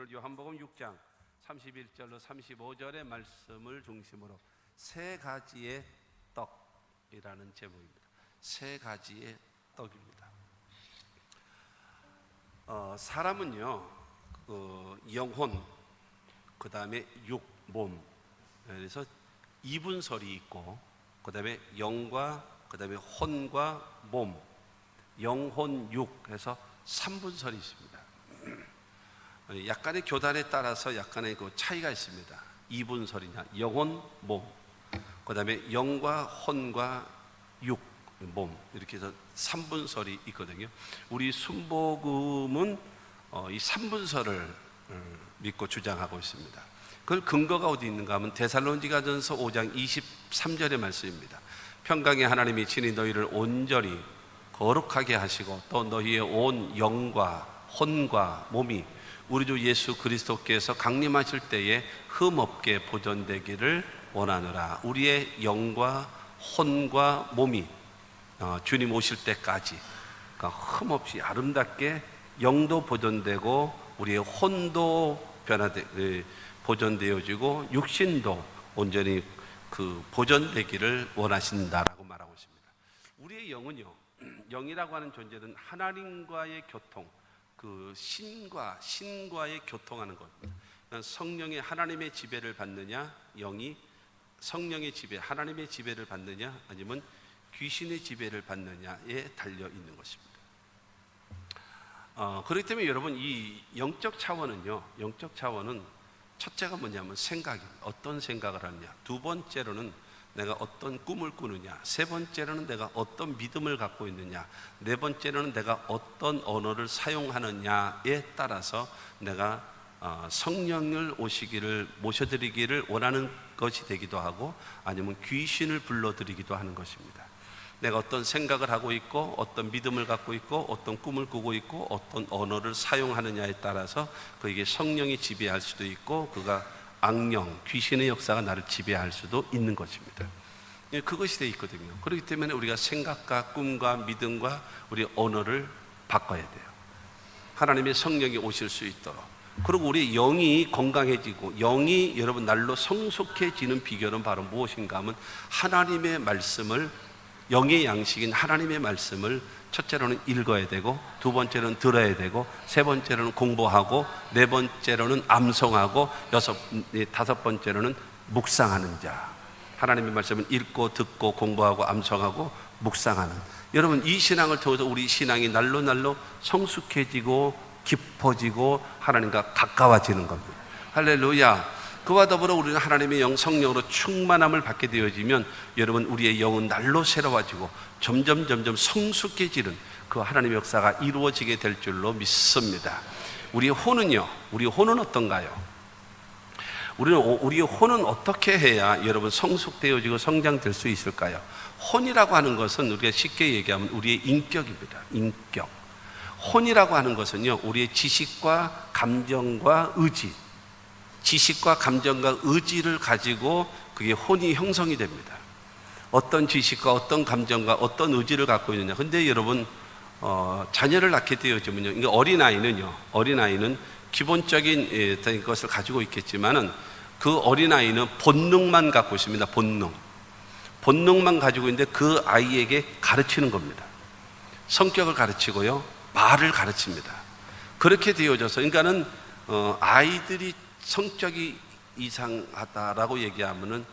오늘 요한복음 6장 31절로 35절의 말씀을 중심으로 세 가지의 떡이라는 제목입니다. 세 가지의 떡입니다. 사람은요, 영혼, 그 다음에 육, 몸, 그래서 이분설이 있고, 그 다음에 영과, 그 다음에 혼과 몸, 영혼, 육 해서 3분설이 있습니다. 약간의 교단에 따라서 약간의 그 차이가 있습니다. 이분설이냐, 영혼, 몸, 그 다음에 영과 혼과 육, 몸, 이렇게 해서 3분설이 있거든요. 우리 순복음은 이 3분설을 믿고 주장하고 있습니다. 그걸 근거가 어디 있는가 하면 데살로니가전서 5장 23절의 말씀입니다. 평강의 하나님이 친히 너희를 온전히 거룩하게 하시고 또 너희의 온 영과 혼과 몸이 우리 주 예수 그리스도께서 강림하실 때에 흠없게 보존되기를 원하노라. 우리의 영과 혼과 몸이 주님 오실 때까지 그러니까 흠없이 아름답게 영도 보존되고 우리의 혼도 보존되어지고 육신도 온전히 보존되기를 원하신다라고 말하고 있습니다. 우리의 영은요, 영이라고 하는 존재는 하나님과의 교통, 신과의 교통하는 겁니다. 성령의 하나님의 지배를 받느냐, 영이 성령의 지배, 하나님의 지배를 받느냐, 아니면 귀신의 지배를 받느냐에 달려 있는 것입니다. 그렇기 때문에 여러분, 이 영적 차원은요, 영적 차원은 첫째가 뭐냐면 생각입니다. 어떤 생각을 하느냐. 두 번째로는 내가 어떤 꿈을 꾸느냐. 세 번째로는 내가 어떤 믿음을 갖고 있느냐. 네 번째로는 내가 어떤 언어를 사용하느냐에 따라서 내가 성령을 모셔드리기를 원하는 것이 되기도 하고, 아니면 귀신을 불러들이기도 하는 것입니다. 내가 어떤 생각을 하고 있고, 어떤 믿음을 갖고 있고, 어떤 꿈을 꾸고 있고, 어떤 언어를 사용하느냐에 따라서 그에게 성령이 지배할 수도 있고, 그가 악령, 귀신의 역사가 나를 지배할 수도 있는 것입니다. 그것이 되어 있거든요. 그렇기 때문에 우리가 생각과 꿈과 믿음과 우리 언어를 바꿔야 돼요. 하나님의 성령이 오실 수 있도록. 그리고 우리 영이 건강해지고, 영이 여러분 날로 성숙해지는 비결은 바로 무엇인가 하면 하나님의 말씀을, 영의 양식인 하나님의 말씀을 첫째로는 읽어야 되고, 두 번째로는 들어야 되고, 세 번째로는 공부하고, 네 번째로는 암송하고, 다섯 번째로는 묵상하는 자. 하나님의 말씀을 읽고 듣고 공부하고 암송하고 묵상하는, 여러분 이 신앙을 통해서 우리 신앙이 날로 성숙해지고 깊어지고 하나님과 가까워지는 겁니다. 할렐루야. 그와 더불어 우리는 하나님의 영, 성령으로 충만함을 받게 되어지면 여러분 우리의 영은 날로 새로워지고 점점 성숙해지는 그 하나님의 역사가 이루어지게 될 줄로 믿습니다. 우리의 혼은 어떤가요? 우리의 혼은 어떻게 해야 여러분 성숙되어지고 성장될 수 있을까요? 혼이라고 하는 것은 우리가 쉽게 얘기하면 우리의 인격입니다. 인격. 혼이라고 하는 것은요, 우리의 지식과 감정과 의지, 지식과 감정과 의지를 가지고 그게 혼이 형성이 됩니다. 어떤 지식과 어떤 감정과 어떤 의지를 갖고 있느냐. 근데 여러분, 자녀를 낳게 되어지면요, 어린아이는 기본적인 것을 가지고 있겠지만은 그 어린아이는 본능만 갖고 있습니다. 본능만 가지고 있는데 그 아이에게 가르치는 겁니다. 성격을 가르치고요, 말을 가르칩니다. 그렇게 되어져서, 그러니까는 아이들이 성격이 이상하다라고 얘기하면은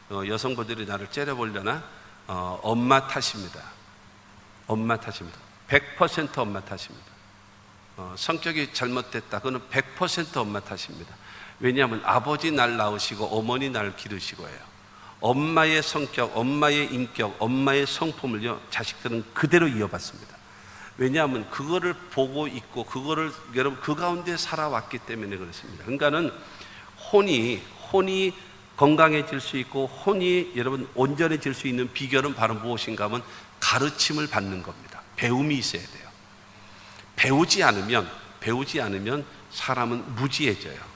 여성분들이 나를 째려보려나 엄마 탓입니다. 100% 엄마 탓입니다. 성격이 잘못됐다, 그거는 100% 엄마 탓입니다. 왜냐하면 아버지 날 낳으시고 어머니 날 기르시고예요. 엄마의 성격, 엄마의 인격, 엄마의 성품을요, 자식들은 그대로 이어받습니다. 왜냐하면 그거를 보고 있고 그거를 여러분 그 가운데 살아왔기 때문에 그렇습니다. 그러니까는 혼이 건강해질 수 있고 혼이 여러분 온전해질 수 있는 비결은 바로 무엇인가 하면 가르침을 받는 겁니다. 배움이 있어야 돼요. 배우지 않으면 사람은 무지해져요.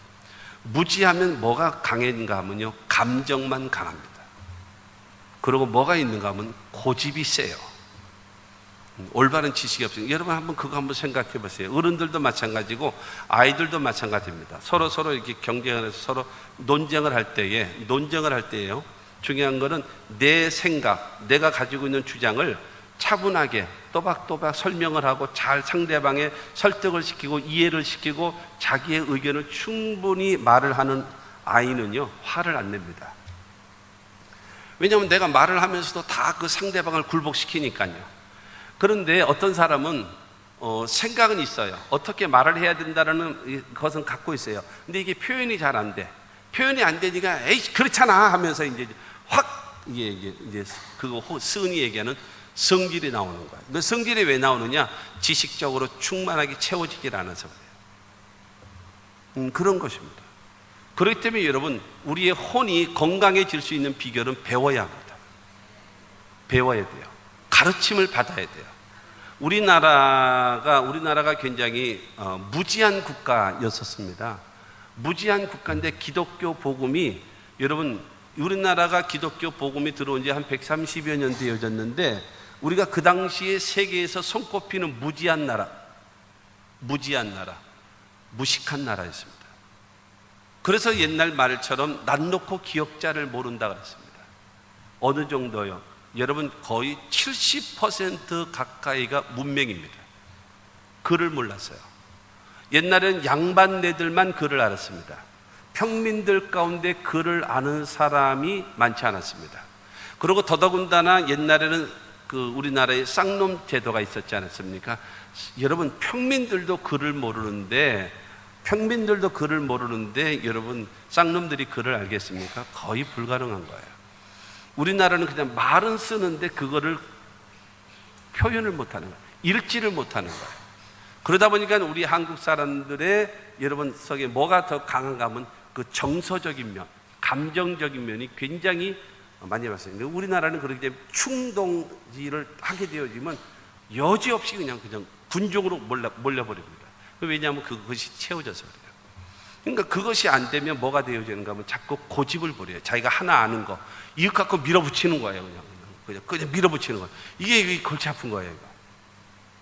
무지하면 뭐가 강한가 하면요, 감정만 강합니다. 그리고 뭐가 있는가 하면 고집이 세요. 올바른 지식이 없으니까 여러분 한번 그거 한번 생각해 보세요. 어른들도 마찬가지고 아이들도 마찬가지입니다. 서로 이렇게 경쟁을 해서 서로 논쟁을 할 때예요. 중요한 거는 내 생각, 내가 가지고 있는 주장을 차분하게 또박또박 설명을 하고 잘 상대방의 설득을 시키고 이해를 시키고 자기의 의견을 충분히 말을 하는 아이는요, 화를 안 냅니다. 왜냐하면 내가 말을 하면서도 다 그 상대방을 굴복시키니까요. 그런데 어떤 사람은 생각은 있어요. 어떻게 말을 해야 된다는 것은 갖고 있어요. 근데 이게 표현이 잘 안 돼. 표현이 안 되니까 에이 그렇잖아 하면서 이제 확 이제 그거 흔히 얘기하는 성질이 나오는 거예요. 그 성질이 왜 나오느냐? 지식적으로 충만하게 채워지질 않아서 그래요. 그런 것입니다. 그렇기 때문에 여러분, 우리의 혼이 건강해질 수 있는 비결은 배워야 합니다. 배워야 돼요. 가르침을 받아야 돼요. 우리나라가 굉장히 무지한 국가였었습니다. 무지한 국가인데 기독교 복음이, 여러분, 우리나라가 기독교 복음이 들어온 지 한 130여 년 되어졌는데 우리가 그 당시에 세계에서 손꼽히는 무지한 나라, 무식한 나라였습니다. 그래서 옛날 말처럼 낯 놓고 기억자를 모른다 그랬습니다. 어느 정도요? 여러분, 거의 70% 가까이가 문맹입니다. 글을 몰랐어요. 옛날에는 양반네들만 글을 알았습니다. 평민들 가운데 글을 아는 사람이 많지 않았습니다. 그리고 더더군다나 옛날에는 우리나라에 쌍놈 제도가 있었지 않았습니까? 여러분, 평민들도 글을 모르는데 여러분, 쌍놈들이 글을 알겠습니까? 거의 불가능한 거예요. 우리나라는 그냥 말은 쓰는데 그거를 표현을 못하는 거예요. 읽지를 못하는 거예요. 그러다 보니까 우리 한국 사람들의 여러분 속에 뭐가 더 강한가 하면 그 정서적인 면, 감정적인 면이 굉장히 많이 봤습니다. 우리나라는 그렇기 때문에 충동질을 하게 되어지면 여지없이 그냥 군중으로 몰려버립니다. 왜냐하면 그것이 채워져서 그래요. 그러니까 그것이 안 되면 뭐가 되어지는가 하면 자꾸 고집을 부려요. 자기가 하나 아는 거 이것 갖고 밀어붙이는 거예요. 그냥 밀어붙이는 거예요. 이게 골치 아픈 거예요.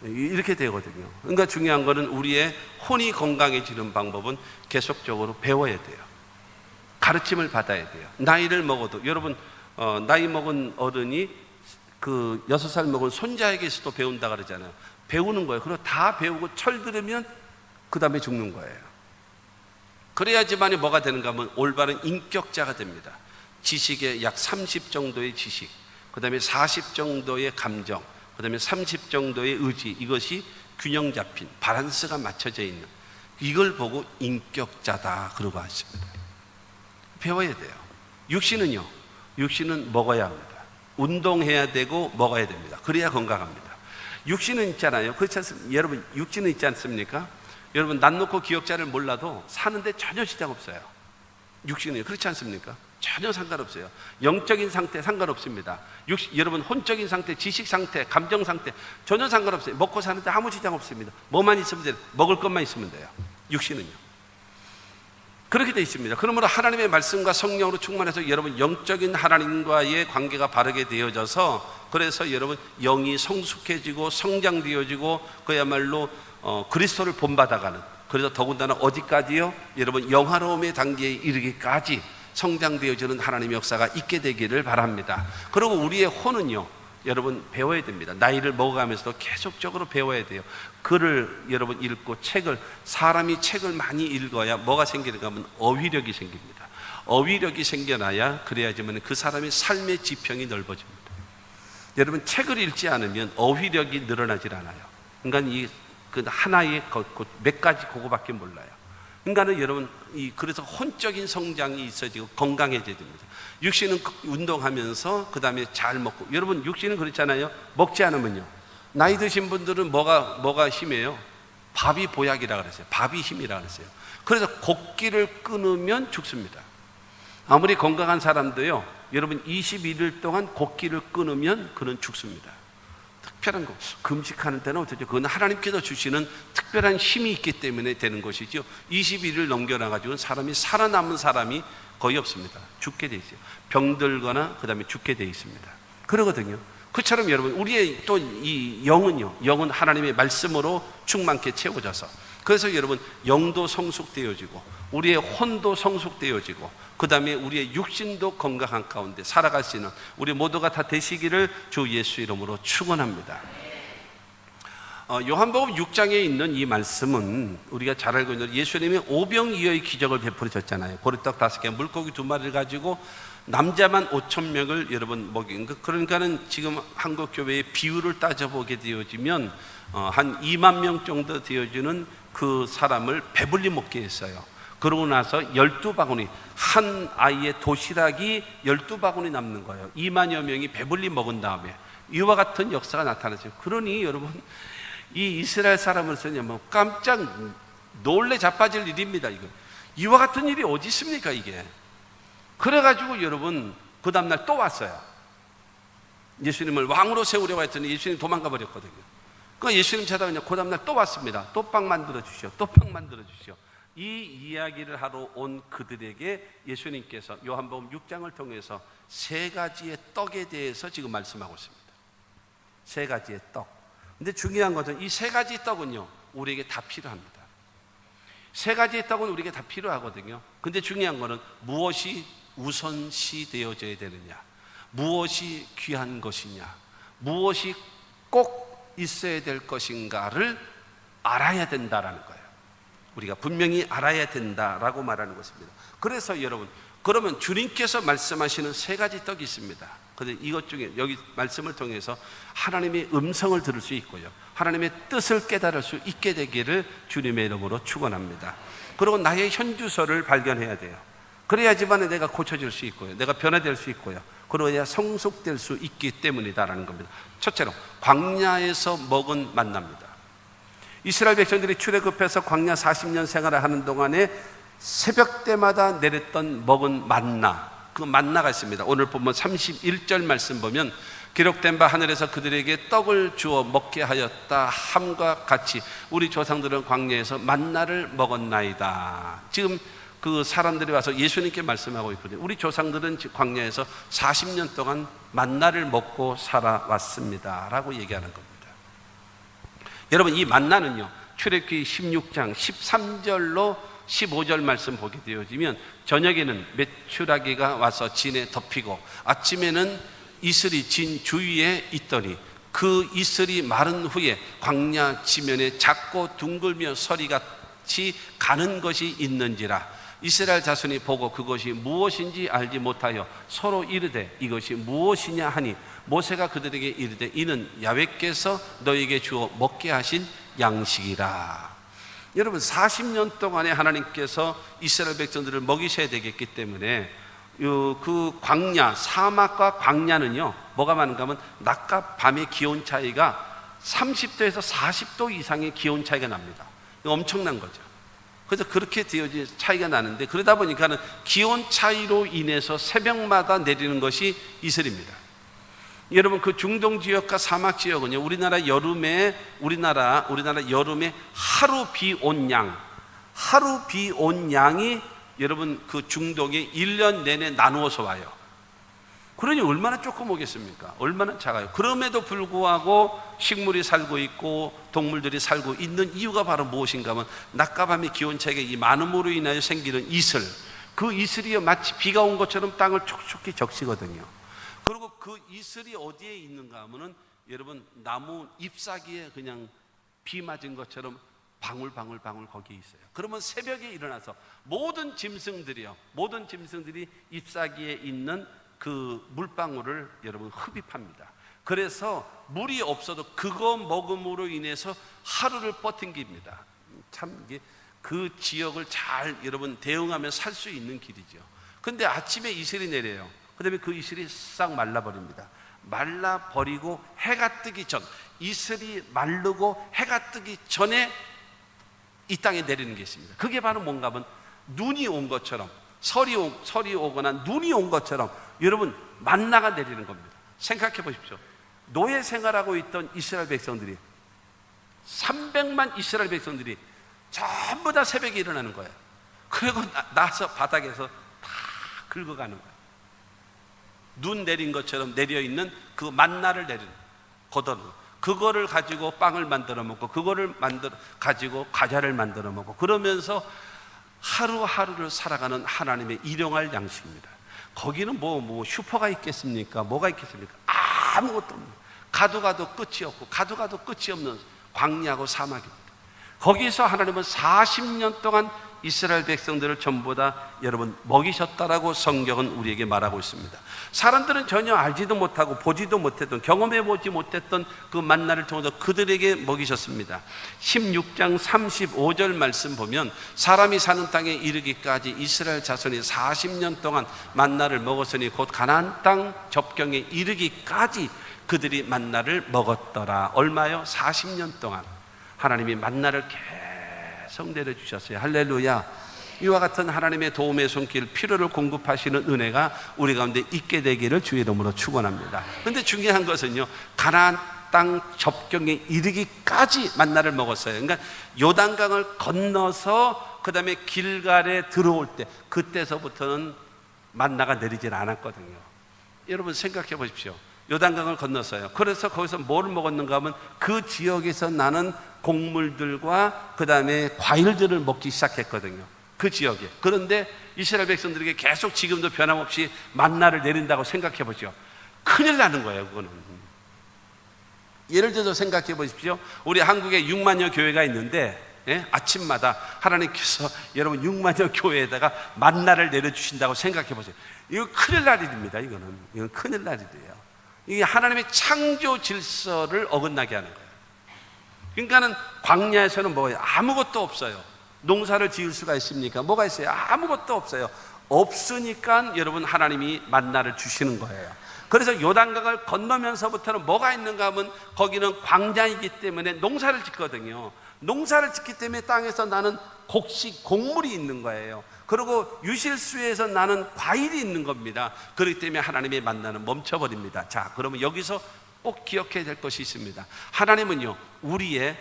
이렇게 되거든요. 그러니까 중요한 거는 우리의 혼이 건강해지는 방법은 계속적으로 배워야 돼요. 가르침을 받아야 돼요. 나이를 먹어도, 여러분, 나이 먹은 어른이 6살 먹은 손자에게서도 배운다 그러잖아요. 배우는 거예요. 그리고 다 배우고 철들으면 그 다음에 죽는 거예요. 그래야지만이 뭐가 되는가 하면 올바른 인격자가 됩니다. 지식의 약 30 정도의 지식, 그 다음에 40 정도의 감정, 그 다음에 30 정도의 의지, 이것이 균형 잡힌, 밸런스가 맞춰져 있는, 이걸 보고 인격자다 그러고 하십니다. 배워야 돼요. 육신은요, 육신은 먹어야 합니다. 운동해야 되고 먹어야 됩니다. 그래야 건강합니다. 육신은 있잖아요. 그렇지 않습니까? 여러분, 육신은 있지 않습니까? 여러분, 낯 놓고 기억자를 몰라도 사는데 전혀 지장 없어요. 육신은 그렇지 않습니까? 전혀 상관없어요. 영적인 상태 상관없습니다. 여러분, 혼적인 상태, 지식 상태, 감정 상태 전혀 상관없어요. 먹고 사는데 아무 지장 없습니다. 뭐만 있으면 돼요. 먹을 것만 있으면 돼요. 육신은요. 그렇게 되어 있습니다. 그러므로 하나님의 말씀과 성령으로 충만해서 여러분 영적인 하나님과의 관계가 바르게 되어져서, 그래서 여러분 영이 성숙해지고 성장되어지고 그야말로 그리스도를 본받아가는, 그래서 더군다나 어디까지요? 여러분 영화로움의 단계에 이르기까지 성장되어지는 하나님의 역사가 있게 되기를 바랍니다. 그리고 우리의 혼은요, 여러분 배워야 됩니다. 나이를 먹어가면서도 계속적으로 배워야 돼요. 글을 여러분 읽고 사람이 책을 많이 읽어야 뭐가 생기는가 하면 어휘력이 생깁니다. 어휘력이 생겨나야, 그래야지만 그 사람의 삶의 지평이 넓어집니다. 여러분, 책을 읽지 않으면 어휘력이 늘어나질 않아요. 인간이 그 하나의 몇 가지 그거밖에 몰라요. 인간은 여러분 그래서 혼적인 성장이 있어지고 건강해져야 됩니다. 육신은 운동하면서 그 다음에 잘 먹고, 여러분 육신은 그렇잖아요. 먹지 않으면요, 나이 드신 분들은 뭐가 힘이에요? 밥이 보약이라 그랬어요. 밥이 힘이라 그랬어요. 그래서 곡기를 끊으면 죽습니다. 아무리 건강한 사람도요, 여러분 21일 동안 곡기를 끊으면 그는 죽습니다. 특별한 거, 금식하는 때는 어떻죠? 그건 하나님께서 주시는 특별한 힘이 있기 때문에 되는 것이죠. 21일 넘겨놔가지고는 사람이 살아남은 사람이 거의 없습니다. 죽게 돼 있어요. 병들거나 그 다음에 죽게 돼 있습니다. 그러거든요. 그처럼 여러분 우리의 또 이 영은요, 영은 하나님의 말씀으로 충만케 채워져서, 그래서 여러분 영도 성숙되어지고 우리의 혼도 성숙되어지고 그 다음에 우리의 육신도 건강한 가운데 살아갈 수 있는 우리 모두가 다 되시기를 주 예수 이름으로 축원합니다. 요한복음 6장에 있는 이 말씀은 우리가 잘 알고 있는 예수님이 오병이어의 기적을 베풀으셨잖아요. 보리떡 5개, 물고기 2마리를 가지고 남자만 5,000명을 여러분 먹인 거. 그러니까는 지금 한국 교회의 비율을 따져보게 되어지면 한 2만 명 정도 되어지는 그 사람을 배불리 먹게 했어요. 그러고 나서 12바구니, 한 아이의 도시락이 12바구니 남는 거예요. 2만여 명이 배불리 먹은 다음에 이와 같은 역사가 나타나죠. 그러니 여러분 이 이스라엘 사람으로서는 뭐 깜짝 놀래 자빠질 일입니다. 이와 같은 일이 어디 있습니까 이게? 그래가지고 여러분 그 다음날 또 왔어요. 예수님을 왕으로 세우려고 했더니 예수님 도망가 버렸거든요. 그러니까 예수님 찾아가냐 그 다음날 또 왔습니다. 또 빵 만들어 주시오, 또 빵 만들어 주시오. 이 이야기를 하러 온 그들에게 예수님께서 요한복음 6장을 통해서 3가지의 떡에 대해서 지금 말씀하고 있습니다. 3가지의 떡. 근데 중요한 것은 이 3가지 떡은요 우리에게 다 필요합니다. 3가지의 떡은 우리에게 다 필요하거든요. 근데 중요한 것은 무엇이 우선시 되어져야 되느냐, 무엇이 귀한 것이냐, 무엇이 꼭 있어야 될 것인가를 알아야 된다라는 거예요. 우리가 분명히 알아야 된다라고 말하는 것입니다. 그래서 여러분, 그러면 주님께서 말씀하시는 3가지 떡이 있습니다. 그런데 이것 중에 여기 말씀을 통해서 하나님의 음성을 들을 수 있고요, 하나님의 뜻을 깨달을 수 있게 되기를 주님의 이름으로 축원합니다. 그리고 나의 현주소를 발견해야 돼요. 그래야지만 내가 고쳐질 수 있고요, 내가 변화될 수 있고요, 그러야 성숙될 수 있기 때문이다라는 겁니다. 첫째로 광야에서 먹은 만나입니다. 이스라엘 백성들이 출애굽해서 광야 40년 생활을 하는 동안에 새벽 때마다 내렸던 먹은 만나, 그 만나가 있습니다. 오늘 보면 31절 말씀 보면 기록된 바 하늘에서 그들에게 떡을 주어 먹게 하였다 함과 같이 우리 조상들은 광야에서 만나를 먹었나이다. 지금 그 사람들이 와서 예수님께 말씀하고 있거든요. 우리 조상들은 광야에서 40년 동안 만나를 먹고 살아왔습니다 라고 얘기하는 겁니다. 여러분 이 만나는요 출애굽기 16장 13절로 15절 말씀 보게 되어지면 저녁에는 메추라기가 와서 진에 덮이고 아침에는 이슬이 진 주위에 있더니 그 이슬이 마른 후에 광야 지면에 작고 둥글며 서리같이 가는 것이 있는지라 이스라엘 자손이 보고 그것이 무엇인지 알지 못하여 서로 이르되 이것이 무엇이냐 하니 모세가 그들에게 이르되 이는 야훼께서 너에게 주어 먹게 하신 양식이라. 여러분 40년 동안에 하나님께서 이스라엘 백성들을 먹이셔야 되겠기 때문에 그 광야, 사막과 광야는요 뭐가 많은가 하면 낮과 밤의 기온 차이가 30도에서 40도 이상의 기온 차이가 납니다. 이거 엄청난 거죠. 그래서 그렇게 되어진 차이가 나는데 그러다 보니까는 기온 차이로 인해서 새벽마다 내리는 것이 이슬입니다. 여러분 그 중동 지역과 사막 지역은요 우리나라 여름에 하루 비 온 양이 여러분 그 중동에 1년 내내 나누어서 와요. 그러니 얼마나 조금 오겠습니까? 얼마나 작아요. 그럼에도 불구하고 식물이 살고 있고 동물들이 살고 있는 이유가 바로 무엇인가 하면 낮과 밤의 기온 차이가 이 많음으로 인하여 생기는 이슬, 그 이슬이 마치 비가 온 것처럼 땅을 촉촉히 적시거든요. 그리고 그 이슬이 어디에 있는가 하면은 여러분 나무 잎사귀에 그냥 비 맞은 것처럼 방울방울 거기에 있어요. 그러면 새벽에 일어나서 모든 짐승들이 잎사귀에 있는 그 물방울을 여러분 흡입합니다. 그래서 물이 없어도 그거 먹음으로 인해서 하루를 버틴깁니다. 참 이게 그 지역을 잘 여러분 대응하며 살 수 있는 길이죠. 근데 아침에 이슬이 내려요. 그 다음에 그 이슬이 싹 말라버립니다. 말라버리고 해가 뜨기 전, 이슬이 마르고 해가 뜨기 전에 이 땅에 내리는 게 있습니다. 그게 바로 뭔가 하면 눈이 온 것처럼 설이 오거나 눈이 온 것처럼 여러분 만나가 내리는 겁니다. 생각해 보십시오. 노예 생활하고 있던 이스라엘 백성들이 300만 이스라엘 백성들이 전부 다 새벽에 일어나는 거예요. 그리고 나서 바닥에서 다 긁어가는 거예요. 눈 내린 것처럼 내려있는 그 만나를 내리는 걷어는 그거를 가지고 빵을 만들어 먹고 그거를 가지고 과자를 만들어 먹고 그러면서 하루하루를 살아가는 하나님의 일용할 양식입니다. 거기는 뭐 슈퍼가 있겠습니까? 뭐가 있겠습니까? 아무것도 없는, 가도 끝이 없고 가도 끝이 없는 광야하고 사막입니다. 거기서 하나님은 40년 동안 이스라엘 백성들을 전부 다 여러분 먹이셨다라고 성경은 우리에게 말하고 있습니다. 사람들은 전혀 알지도 못하고 보지도 못했던, 경험해 보지 못했던 그 만나를 통해서 그들에게 먹이셨습니다. 16장 35절 말씀 보면 사람이 사는 땅에 이르기까지 이스라엘 자손이 40년 동안 만나를 먹었으니 곧 가나안 땅 접경에 이르기까지 그들이 만나를 먹었더라. 얼마요? 40년 동안 하나님이 만나를 계속 내려주셨어요. 할렐루야. 이와 같은 하나님의 도움의 손길, 필요를 공급하시는 은혜가 우리 가운데 있게 되기를 주의 이름으로 축원합니다. 그런데 중요한 것은요, 가나안 땅 접경에 이르기까지 만나를 먹었어요. 그러니까 요단강을 건너서 그 다음에 길갈에 들어올 때, 그때서부터는 만나가 내리질 않았거든요. 여러분 생각해 보십시오. 요단강을 건넜어요. 그래서 거기서 뭘 먹었는가 하면 그 지역에서 나는 곡물들과 그 다음에 과일들을 먹기 시작했거든요. 그 지역에. 그런데 이스라엘 백성들에게 계속 지금도 변함없이 만나를 내린다고 생각해 보죠. 큰일 나는 거예요, 그거는. 예를 들어서 생각해 보십시오. 우리 한국에 6만여 교회가 있는데, 아침마다 하나님께서 여러분 6만여 교회에다가 만나를 내려주신다고 생각해 보세요. 이거 큰일 날 일입니다. 이건 큰일 날 일이에요. 이게 하나님의 창조 질서를 어긋나게 하는 거예요. 그러니까는 광야에서는 뭐예요? 아무것도 없어요. 농사를 지을 수가 있습니까? 뭐가 있어요? 아무것도 없어요. 없으니까 여러분 하나님이 만나를 주시는 거예요. 그래서 요단강을 건너면서부터는 뭐가 있는가 하면 거기는 광야이기 때문에 농사를 짓거든요. 농사를 짓기 때문에 땅에서 나는 곡물이 있는 거예요. 그리고 유실수에서 나는 과일이 있는 겁니다. 그렇기 때문에 하나님의 만나는 멈춰버립니다. 자, 그러면 여기서 꼭 기억해야 될 것이 있습니다. 하나님은요, 우리의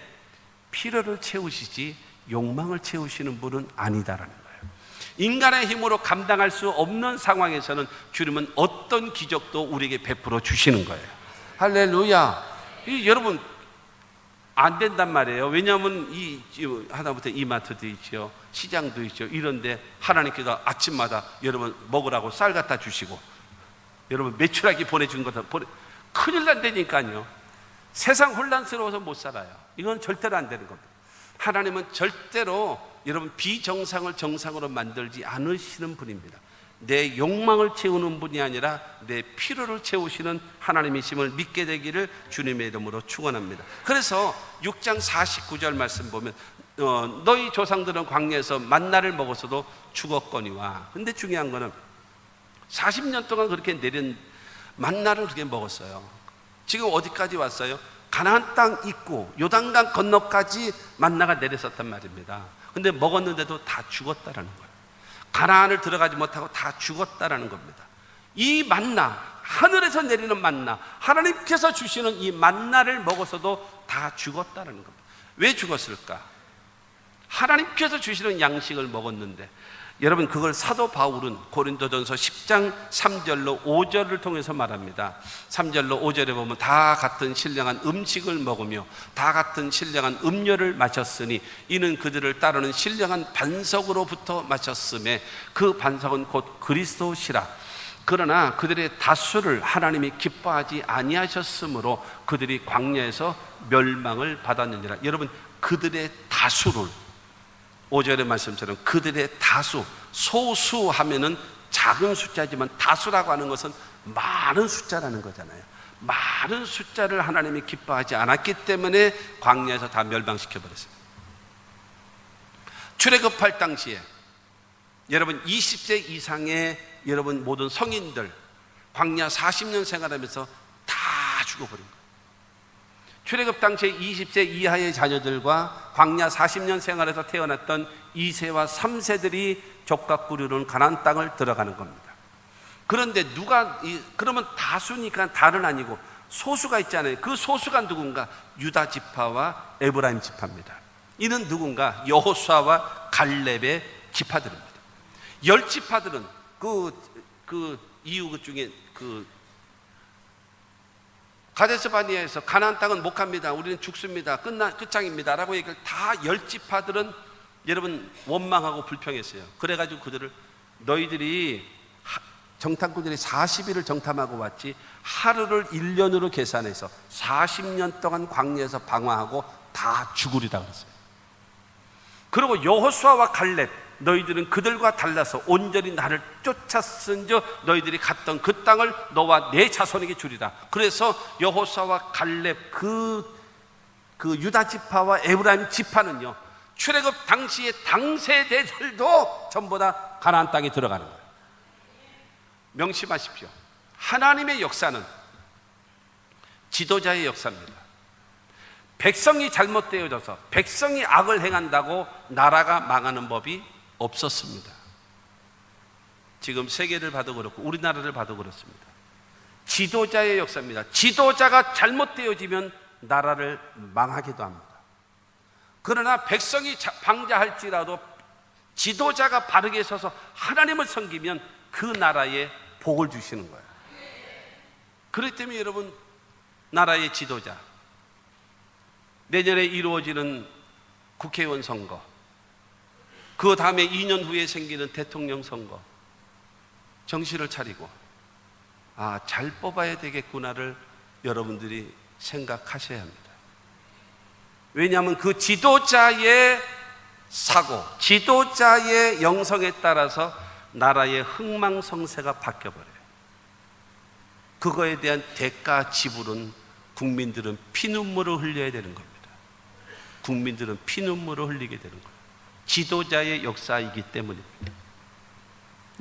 필요를 채우시지 욕망을 채우시는 분은 아니다라는 거예요. 인간의 힘으로 감당할 수 없는 상황에서는 주님은 어떤 기적도 우리에게 베풀어 주시는 거예요. 할렐루야. 여러분 안 된단 말이에요. 왜냐하면 하다못해 이마트도 있죠, 시장도 있죠. 이런데 하나님께서 아침마다 여러분 먹으라고 쌀 갖다 주시고 여러분 메추라기 보내준 거다 큰일 난다니까요. 세상 혼란스러워서 못 살아요. 이건 절대로 안 되는 겁니다. 하나님은 절대로 여러분 비정상을 정상으로 만들지 않으시는 분입니다. 내 욕망을 채우는 분이 아니라 내 필요를 채우시는 하나님이심을 믿게 되기를 주님의 이름으로 축원합니다. 그래서 6장 49절 말씀 보면 너희 조상들은 광야에서 만나를 먹었어도 죽었거니와. 근데 중요한 거는 40년 동안 그렇게 내린 만나를 그렇게 먹었어요. 지금 어디까지 왔어요? 가나안 땅 있고 요단강 건너까지 만나가 내렸었단 말입니다. 근데 먹었는데도 다 죽었다라는 거예요. 가나안을 들어가지 못하고 다 죽었다라는 겁니다. 이 만나, 하늘에서 내리는 만나, 하나님께서 주시는 이 만나를 먹었어도 다 죽었다라는 겁니다. 왜 죽었을까? 하나님께서 주시는 양식을 먹었는데, 여러분 그걸 사도 바울은 고린도전서 10장 3절로 5절을 통해서 말합니다. 3절로 5절에 보면 다 같은 신령한 음식을 먹으며 다 같은 신령한 음료를 마셨으니 이는 그들을 따르는 신령한 반석으로부터 마셨음에 그 반석은 곧 그리스도시라. 그러나 그들의 다수를 하나님이 기뻐하지 아니하셨으므로 그들이 광야에서 멸망을 받았느니라. 여러분 그들의 다수를 5절의 말씀처럼 그들의 다수, 소수 하면은 작은 숫자지만 다수라고 하는 것은 많은 숫자라는 거잖아요. 많은 숫자를 하나님이 기뻐하지 않았기 때문에 광야에서 다 멸망시켜버렸어요. 출애굽할 당시에 여러분 20세 이상의 여러분 모든 성인들 광야 40년 생활하면서 다 죽어버린 거예요. 출애굽 당시에 20세 이하의 자녀들과 광야 40년 생활에서 태어났던 2세와 3세들이 족각구류는 가나안 땅을 들어가는 겁니다. 그런데 그러면 다수니까 다는 아니고 소수가 있잖아요. 그 소수가 누군가? 유다 지파와 에브라임 지파입니다. 이는 누군가? 여호수아와 갈렙의 지파들입니다. 10지파들은 그 그 이유 중에 가데스 바네아에서 가나안 땅은 못 갑니다. 우리는 죽습니다. 끝장입니다라고 얘기를 다 10지파들은 여러분 원망하고 불평했어요. 그래가지고 그들을 너희들이 정탐꾼들이 40일을 정탐하고 왔지 하루를 1년으로 계산해서 40년 동안 광야에서 방황하고 다 죽으리다 그랬어요. 그리고 여호수아와 갈렙 너희들은 그들과 달라서 온전히 나를 쫓았은즉 너희들이 갔던 그 땅을 너와 내 자손에게 주리라. 그래서 여호수아와 갈렙 그 유다 지파와 에브라임 지파는요 출애굽 당시의 당세대들도 전부 다 가나안 땅에 들어가는 거예요. 명심하십시오. 하나님의 역사는 지도자의 역사입니다. 백성이 잘못되어져서 백성이 악을 행한다고 나라가 망하는 법이 없었습니다. 지금 세계를 봐도 그렇고 우리나라를 봐도 그렇습니다. 지도자의 역사입니다. 지도자가 잘못되어지면 나라를 망하기도 합니다. 그러나 백성이 방자할지라도 지도자가 바르게 서서 하나님을 섬기면 그 나라에 복을 주시는 거예요. 그렇기 때문에 여러분 나라의 지도자, 내년에 이루어지는 국회의원 선거, 그 다음에 2년 후에 생기는 대통령 선거, 정신을 차리고 잘 뽑아야 되겠구나를 여러분들이 생각하셔야 합니다. 왜냐하면 그 지도자의 사고, 지도자의 영성에 따라서 나라의 흥망성쇠가 바뀌어버려요. 그거에 대한 대가 지불은 국민들은 피눈물을 흘려야 되는 겁니다. 국민들은 피눈물을 흘리게 되는 거예요. 지도자의 역사이기 때문입니다.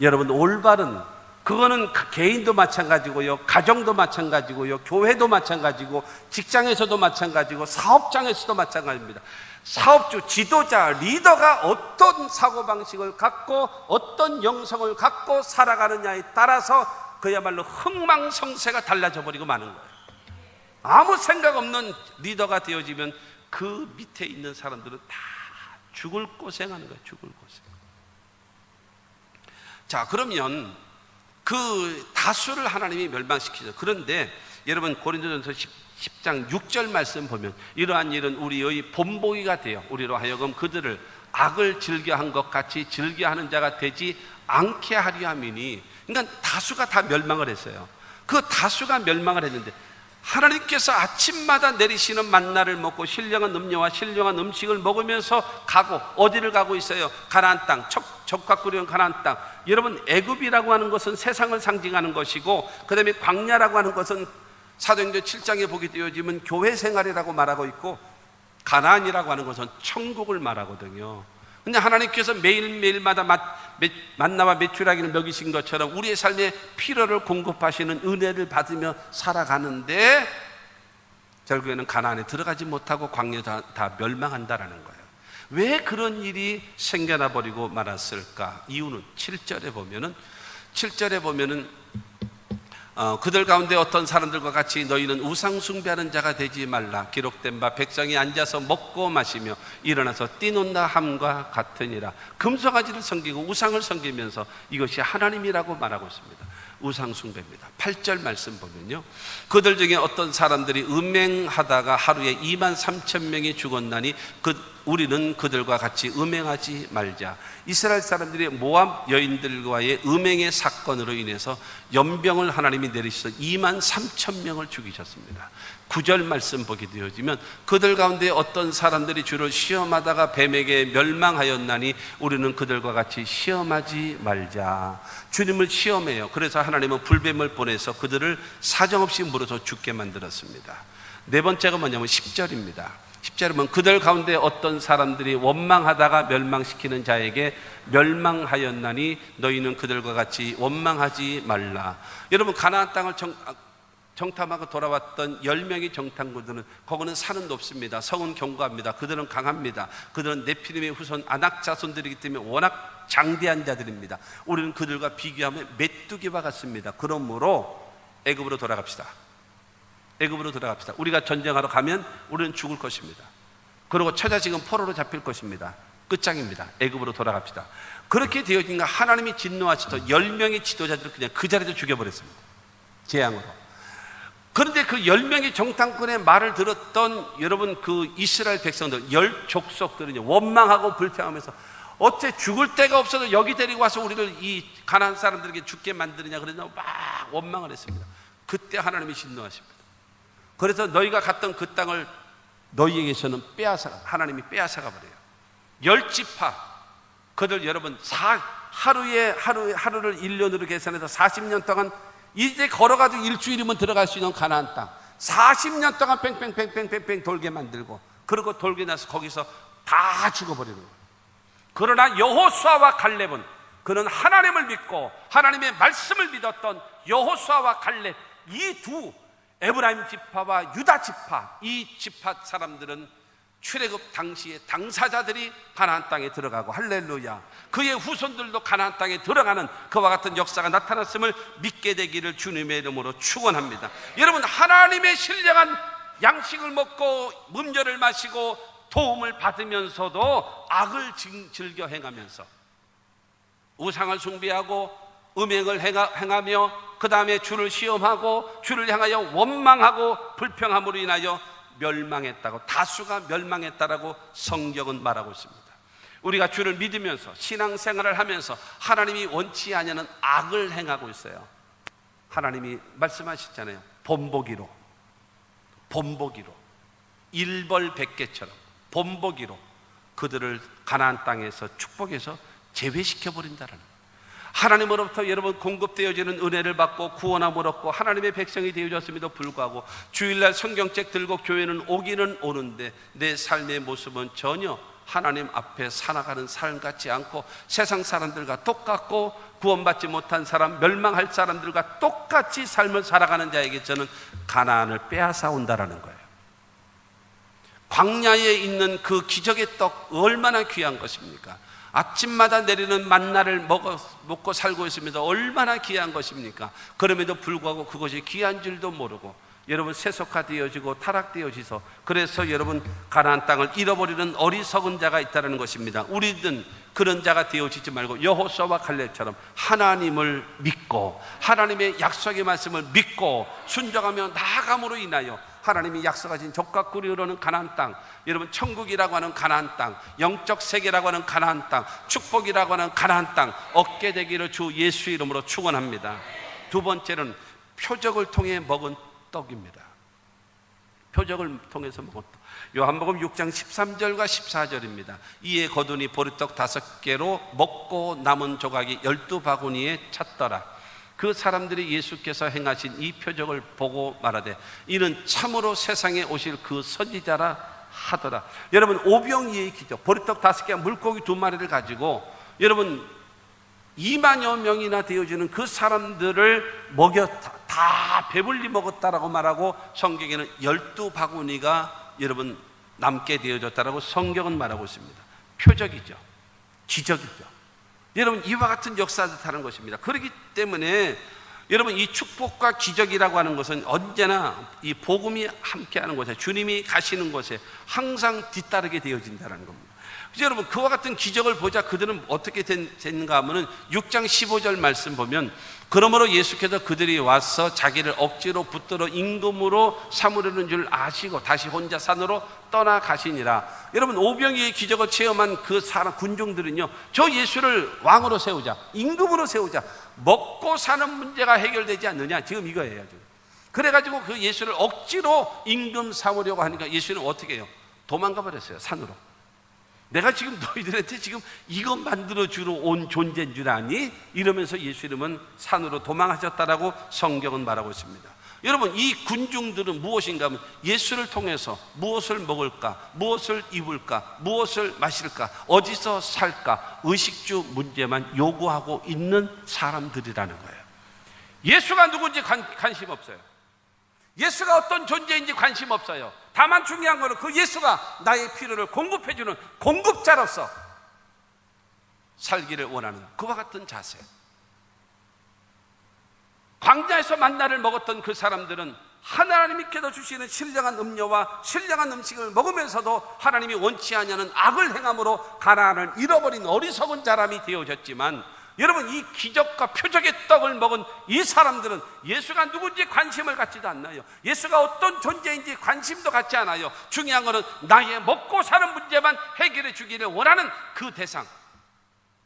여러분 올바른 그거는 개인도 마찬가지고요, 가정도 마찬가지고요, 교회도 마찬가지고, 직장에서도 마찬가지고, 사업장에서도 마찬가지입니다. 사업주, 지도자, 리더가 어떤 사고방식을 갖고 어떤 영성을 갖고 살아가느냐에 따라서 그야말로 흥망성쇠가 달라져 버리고 마는 거예요. 아무 생각 없는 리더가 되어지면 그 밑에 있는 사람들은 다 죽을 고생하는 거예요. 죽을 고생. 자, 그러면 그 다수를 하나님이 멸망시키죠. 그런데 여러분 고린도전서 10장 6절 말씀 보면 이러한 일은 우리의 본보기가 되어 우리로 하여금 그들을 악을 즐겨한 것 같이 즐겨하는 자가 되지 않게 하려 함이니, 그러니까 다수가 다 멸망을 했어요. 그 다수가 멸망을 했는데 하나님께서 아침마다 내리시는 만나를 먹고 신령한 음료와 신령한 음식을 먹으면서 가고, 어디를 가고 있어요? 가나안 땅, 적과 꿀이온 가나안 땅. 여러분 애굽이라고 하는 것은 세상을 상징하는 것이고, 그 다음에 광야라고 하는 것은 사도행전 7장에 보게 되어지면 교회 생활이라고 말하고 있고, 가나안이라고 하는 것은 천국을 말하거든요. 근데 하나님께서 매일매일마다 만나와 메추라기를 먹이신 것처럼 우리의 삶에 필요를 공급하시는 은혜를 받으며 살아가는데 결국에는 가나안에 들어가지 못하고 광야에 다 멸망한다라는 거예요. 왜 그런 일이 생겨나 버리고 말았을까? 이유는 7절에 보면은 그들 가운데 어떤 사람들과 같이 너희는 우상 숭배하는 자가 되지 말라. 기록된 바 백성이 앉아서 먹고 마시며 일어나서 뛰논다 함과 같으니라. 금송아지를 섬기고 우상을 섬기면서 이것이 하나님이라고 말하고 있습니다. 우상 숭배입니다. 8절 말씀 보면요, 그들 중에 어떤 사람들이 음행하다가 하루에 23,000명이 죽었나니 우리는 그들과 같이 음행하지 말자. 이스라엘 사람들이 모압 여인들과의 음행의 사건으로 인해서 연병을 하나님이 내리셔서 23,000명을 죽이셨습니다. 9절 말씀 보게 되어지면 그들 가운데 어떤 사람들이 주를 시험하다가 뱀에게 멸망하였나니 우리는 그들과 같이 시험하지 말자. 주님을 시험해요. 그래서 하나님은 불뱀을 보내서 그들을 사정없이 물어서 죽게 만들었습니다. 네 번째가 뭐냐면 10절입니다. 10절에 보면 그들 가운데 어떤 사람들이 원망하다가 멸망시키는 자에게 멸망하였나니 너희는 그들과 같이 원망하지 말라. 여러분 가나안 땅을 정탐하고 돌아왔던 10명의 정탐꾼들은 거기는 산은 높습니다. 성은 견고합니다. 그들은 강합니다. 그들은 네피림의 후손 아낙 자손들이기 때문에 워낙 장대한 자들입니다. 우리는 그들과 비교하면 메뚜기와 같습니다. 그러므로 애굽으로 돌아갑시다. 애굽으로 돌아갑시다. 우리가 전쟁하러 가면 우리는 죽을 것입니다. 그리고 처자식은 포로로 잡힐 것입니다. 끝장입니다. 애굽으로 돌아갑시다. 그렇게 되어진가 하나님이 진노하셔서 10명의 지도자들을 그냥 그 자리에서 죽여버렸습니다. 재앙으로. 그런데 그 10명의 정탐꾼의 말을 들었던 여러분 그 이스라엘 백성들, 10족속들은요 원망하고 불평하면서 어째 죽을 데가 없어도 여기 데리고 와서 우리를 이 가나안 사람들에게 죽게 만드느냐 그래서 막 원망을 했습니다. 그때 하나님이 진노하십니다. 그래서 너희가 갔던 그 땅을 너희에게서는 하나님이 빼앗아가 버려요. 10지파 그들 여러분 하루를 1년으로 계산해서 40년 동안 이제 걸어가지고 일주일이면 들어갈 수 있는 가나안 땅 40년 동안 뺑뺑뺑뺑뺑뺑 돌게 만들고 그리고 돌게 나서 거기서 다 죽어버리는 거예요. 그러나 여호수아와 갈렙은 그는 하나님을 믿고 하나님의 말씀을 믿었던 여호수아와 갈렙 이 두 에브라임 지파와 유다 지파 이 지파 사람들은 출애굽 당시에 당사자들이 가나안 땅에 들어가고 할렐루야 그의 후손들도 가나안 땅에 들어가는 그와 같은 역사가 나타났음을 믿게 되기를 주님의 이름으로 축원합니다. 여러분 하나님의 신령한 양식을 먹고 음료를 마시고 도움을 받으면서도 악을 즐겨 행하면서 우상을 숭배하고 음행을 행하며 그 다음에 주를 시험하고 주를 향하여 원망하고 불평함으로 인하여 멸망했다고 다수가 멸망했다라고 성경은 말하고 있습니다. 우리가 주를 믿으면서 신앙생활을 하면서 하나님이 원치 않는 악을 행하고 있어요. 하나님이 말씀하셨잖아요. 본보기로 일벌백계처럼 본보기로 그들을 가나안 땅에서 축복해서 제외시켜버린다라는 거예요. 하나님으로부터 여러분 공급되어지는 은혜를 받고 구원함을 얻고 하나님의 백성이 되어졌음에도 불구하고 주일날 성경책 들고 교회는 오기는 오는데 내 삶의 모습은 전혀 하나님 앞에 살아가는 삶 같지 않고 세상 사람들과 똑같고 구원받지 못한 사람 멸망할 사람들과 똑같이 삶을 살아가는 자에게 저는 가나안을 빼앗아 온다라는 거예요. 광야에 있는 그 기적의 떡 얼마나 귀한 것입니까? 아침마다 내리는 만나를 먹고 살고 있습니다. 얼마나 귀한 것입니까? 그럼에도 불구하고 그것이 귀한 줄도 모르고 여러분 세속화되어지고 타락되어지서 그래서 여러분 가나안 땅을 잃어버리는 어리석은 자가 있다는 것입니다. 우리는 그런 자가 되어지지 말고 여호수아와 갈렙처럼 하나님을 믿고 하나님의 약속의 말씀을 믿고 순종하며 나아감으로 인하여 하나님이 약속하신 젖과 꿀이 흐르는 가나안 땅, 여러분 천국이라고 하는 가나안 땅, 영적 세계라고 하는 가나안 땅, 축복이라고 하는 가나안 땅 얻게 되기를 주 예수 이름으로 축원합니다. 두 번째는 표적을 통해 먹은 떡입니다. 표적을 통해서 먹은 떡. 요한복음 6장 13절과 14절입니다. 이에 거두니 보리떡 5개로 먹고 남은 조각이 12바구니에 찼더라. 그 사람들이 예수께서 행하신 이 표적을 보고 말하되 이는 참으로 세상에 오실 그 선지자라 하더라. 여러분 오병이의 기적, 보리떡 5개와 물고기 2마리를 가지고 여러분 2만여 명이나 되어지는 그 사람들을 다 배불리 먹었다라고 말하고 성경에는 12바구니가 여러분 남게 되어졌다라고 성경은 말하고 있습니다. 표적이죠. 기적이죠. 여러분 이와 같은 역사를 하는 것입니다. 그렇기 때문에 여러분 이 축복과 기적이라고 하는 것은 언제나 이 복음이 함께하는 곳에 주님이 가시는 곳에 항상 뒤따르게 되어진다는 겁니다. 그래서 여러분 그와 같은 기적을 보자 그들은 어떻게 됐는가 하면은 6장 15절 말씀 보면 그러므로 예수께서 그들이 와서 자기를 억지로 붙들어 임금으로 삼으려는 줄 아시고 다시 혼자 산으로 떠나가시니라. 여러분 오병이의 기적을 체험한 그 사람 군중들은요 저 예수를 왕으로 세우자 임금으로 세우자 먹고 사는 문제가 해결되지 않느냐 지금 이거예요. 지금. 그래가지고 그 예수를 억지로 임금 삼으려고 하니까 예수는 어떻게 해요? 도망가 버렸어요. 산으로. 내가 지금 너희들한테 지금 이것 만들어주러 온 존재인 줄 아니? 이러면서 예수 이름은 산으로 도망하셨다라고 성경은 말하고 있습니다. 여러분 이 군중들은 무엇인가 하면 예수를 통해서 무엇을 먹을까, 무엇을 입을까, 무엇을 마실까, 어디서 살까 의식주 문제만 요구하고 있는 사람들이라는 거예요. 예수가 누군지 관심 없어요. 예수가 어떤 존재인지 관심 없어요. 다만 중요한 것은 그 예수가 나의 필요를 공급해주는 공급자로서 살기를 원하는 그와 같은 자세. 광야에서 만나를 먹었던 그 사람들은 하나님께서 주시는 신령한 음료와 신령한 음식을 먹으면서도 하나님이 원치 않냐는 악을 행함으로 가나안을 잃어버린 어리석은 사람이 되어졌지만, 여러분, 이 기적과 표적의 떡을 먹은 이 사람들은 예수가 누군지 관심을 갖지도 않나요? 예수가 어떤 존재인지 관심도 갖지 않아요. 중요한 것은 나의 먹고 사는 문제만 해결해 주기를 원하는 그 대상.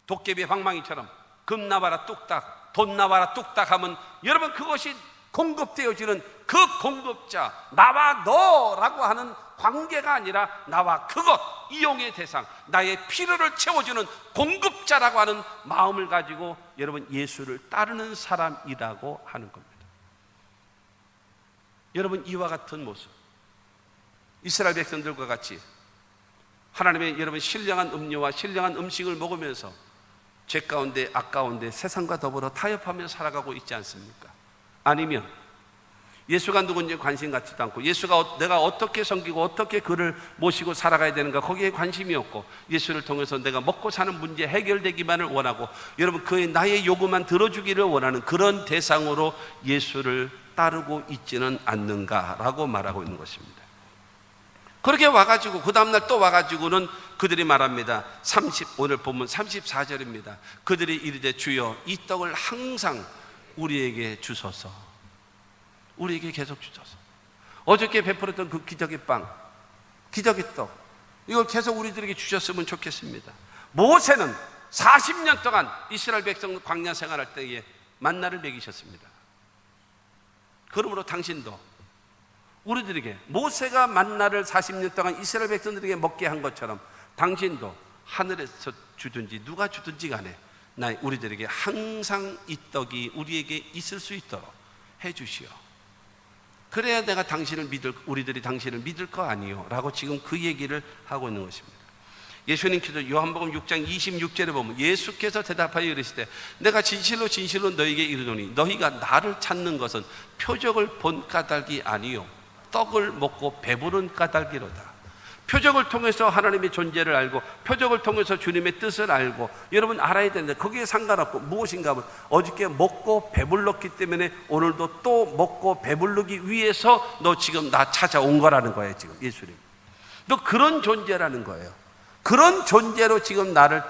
도깨비 방망이처럼 금 나와라 뚝딱, 돈 나와라 뚝딱 하면 여러분 그것이 공급되어지는 그 공급자, 나와 너라고 하는 관계가 아니라 나와 그것, 이용의 대상, 나의 필요를 채워주는 공급자라고 하는 마음을 가지고 여러분 예수를 따르는 사람이라고 하는 겁니다. 여러분, 이와 같은 모습, 이스라엘 백성들과 같이 하나님의 여러분 신령한 음료와 신령한 음식을 먹으면서 죄 가운데, 악 가운데 세상과 더불어 타협하며 살아가고 있지 않습니까? 아니면 예수가 누군지 관심 갖지도 않고, 예수가 내가 어떻게 섬기고 어떻게 그를 모시고 살아가야 되는가 거기에 관심이 없고, 예수를 통해서 내가 먹고 사는 문제 해결되기만을 원하고, 여러분 그의 나의 요구만 들어주기를 원하는 그런 대상으로 예수를 따르고 있지는 않는가라고 말하고 있는 것입니다. 그렇게 와가지고 그 다음날 또 와가지고는 그들이 말합니다. 오늘 본문 34절입니다. 그들이 이르되 주여 이 떡을 항상 우리에게 주소서. 우리에게 계속 주소서. 어저께 베풀었던 그 기적의 빵, 기적의 떡, 이걸 계속 우리들에게 주셨으면 좋겠습니다. 모세는 40년 동안 이스라엘 백성 광야 생활할 때에 만나를 먹이셨습니다. 그러므로 당신도 우리들에게 모세가 만나를 40년 동안 이스라엘 백성들에게 먹게 한 것처럼 당신도 하늘에서 주든지 누가 주든지 간에 우리들에게 항상 이 떡이 우리에게 있을 수 있도록 해주시오. 그래야 내가 우리들이 당신을 믿을 거 아니요 라고 지금 그 얘기를 하고 있는 것입니다. 예수님께서 요한복음 6장 26절에 보면 예수께서 대답하여 이르시되 내가 진실로 진실로 너희에게 이르노니 너희가 나를 찾는 것은 표적을 본 까닭이 아니요 떡을 먹고 배부른 까닭이로다. 표적을 통해서 하나님의 존재를 알고 표적을 통해서 주님의 뜻을 알고 여러분 알아야 되는데 거기에 상관없고 무엇인가 하면 어저께 먹고 배불렀기 때문에 오늘도 또 먹고 배부르기 위해서 너 지금 나 찾아온 거라는 거예요. 지금 예수님 너 그런 존재라는 거예요. 그런 존재로 지금 나를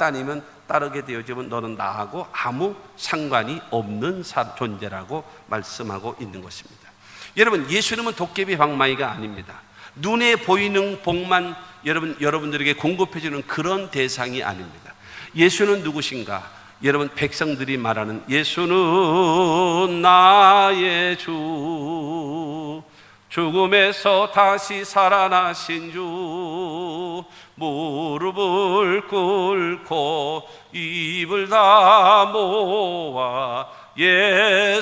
따르게 되어지면 너는 나하고 아무 상관이 없는 존재라고 말씀하고 있는 것입니다. 여러분 예수님은 도깨비 방망이가 아닙니다. 눈에 보이는 복만 여러분들에게 공급해주는 그런 대상이 아닙니다. 예수는 누구신가? 여러분 백성들이 말하는 예수는 나의 주, 죽음에서 다시 살아나신 주, 무릎을 꿇고 입을 다 모아 예수는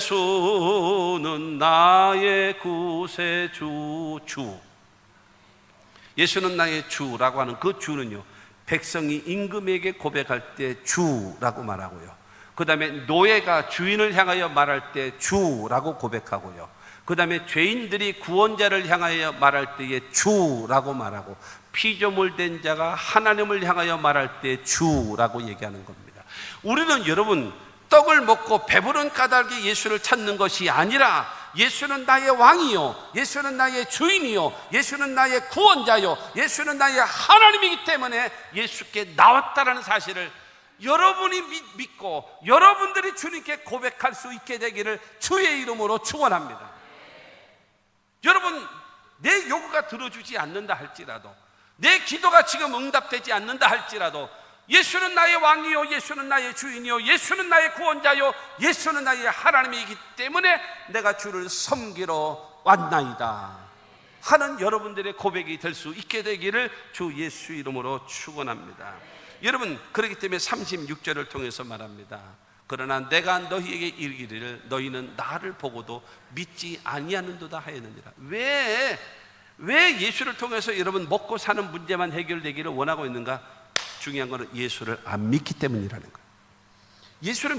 나의 구세주. 예수는 나의 주라고 하는 그 주는요, 백성이 임금에게 고백할 때 주라고 말하고요, 그 다음에 노예가 주인을 향하여 말할 때 주라고 고백하고요, 그 다음에 죄인들이 구원자를 향하여 말할 때에 주라고 말하고, 피조물된 자가 하나님을 향하여 말할 때 주라고 얘기하는 겁니다. 우리는 여러분 떡을 먹고 배부른 까닭에 예수를 찾는 것이 아니라 예수는 나의 왕이요, 예수는 나의 주인이요, 예수는 나의 구원자요, 예수는 나의 하나님이기 때문에 예수께 나왔다라는 사실을 여러분이 믿고 여러분들이 주님께 고백할 수 있게 되기를 주의 이름으로 축원합니다. 여러분 내 요구가 들어주지 않는다 할지라도, 내 기도가 지금 응답되지 않는다 할지라도 예수는 나의 왕이요, 예수는 나의 주인이요, 예수는 나의 구원자요, 예수는 나의 하나님이기 때문에 내가 주를 섬기러 왔나이다 하는 여러분들의 고백이 될 수 있게 되기를 주 예수 이름으로 축원합니다. 여러분 그렇기 때문에 36절을 통해서 말합니다. 그러나 내가 너희에게 이르기를 너희는 나를 보고도 믿지 아니하는도다 하였느니라. 왜 예수를 통해서 여러분 먹고 사는 문제만 해결되기를 원하고 있는가? 중요한 것은 예수를 안 믿기 때문이라는 거예요. 예수를